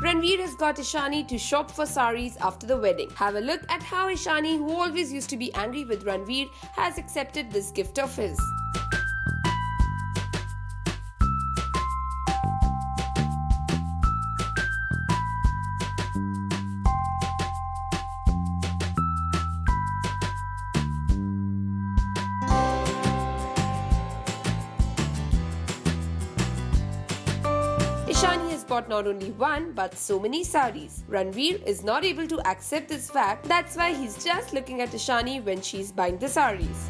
Ranveer has got Ishani to shop for saris after the wedding. Have a look at how Ishani, who always used to be angry with Ranveer, has accepted this gift of his. Ishani has bought not only one but so many saris. Ranveer is not able to accept this fact, that's why he's just looking at Ishani when she's buying the saris.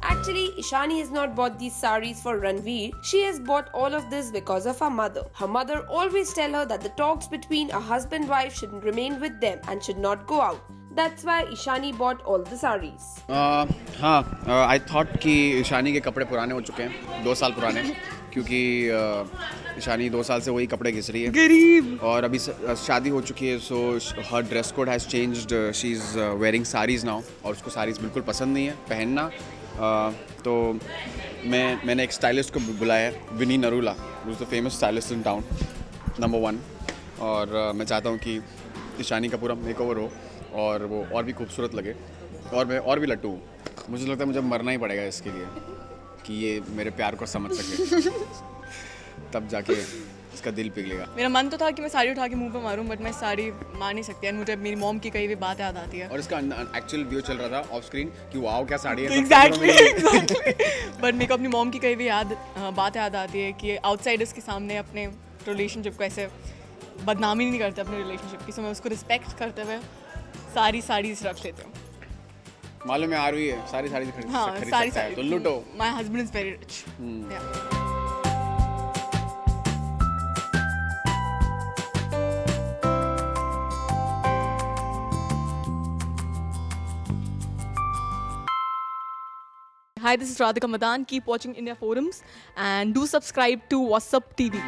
Actually, Ishani has not bought these saris for Ranveer. She has bought all of this because of her mother. Her mother always tell her that the talks between a husband and wife should remain with them and should not go out. That's why Ishani bought all the saris. I thought कि ईशानी के कपड़े पुराने हो चुके हैं, 2 साल पुराने, क्योंकि ईशानी 2 साल से वही कपड़े घिस रही है गरीब, और अभी शादी हो चुकी है, so her dress code has changed. She is wearing saris now, और उसको साड़ीज़ बिल्कुल पसंद नहीं है पहनना. तो मैंने एक स्टाइलिस्ट को बुलाया है, Vini Narula, who is the famous stylist in town, number 1. और मैं चाहता हूँ कि ईशानी का पूरा मेकओवर हो और वो और भी खूबसूरत लगे, और मैं और भी लट्टू हूँ. मुझे लगता है मुझे मरना ही पड़ेगा इसके लिए कि ये मेरे प्यार को समझ सके, तब जाके इसका दिल पिघलेगा. मेरा मन तो था कि मैं साड़ी उठा के मुंह पे मारूं, बट मैं साड़ी मार नहीं सकती. एंड मुझे मेरी मॉम की कही हुई बात याद आती है. और इसका एक्चुअल व्यू चल रहा था ऑफ स्क्रीन कि वाओ क्या साड़ी है. एग्जैक्टली. बट मेरे को अपनी मॉम की कही हुई बात याद आती है कि आउटसाइडर्स के सामने अपने रिलेशनशिप को ऐसे बदनामी नहीं करते अपने रिलेशनशिप की. सो मैं उसको रिस्पेक्ट करते हुए साड़ीज रख लेते हूँ. मालूम है आरुई है, सारी खरीद सकता है, तो लूटो. My husband is very rich. Hi, this is Radhika Madan. Keep watching India Forums and do subscribe to What's Up TV.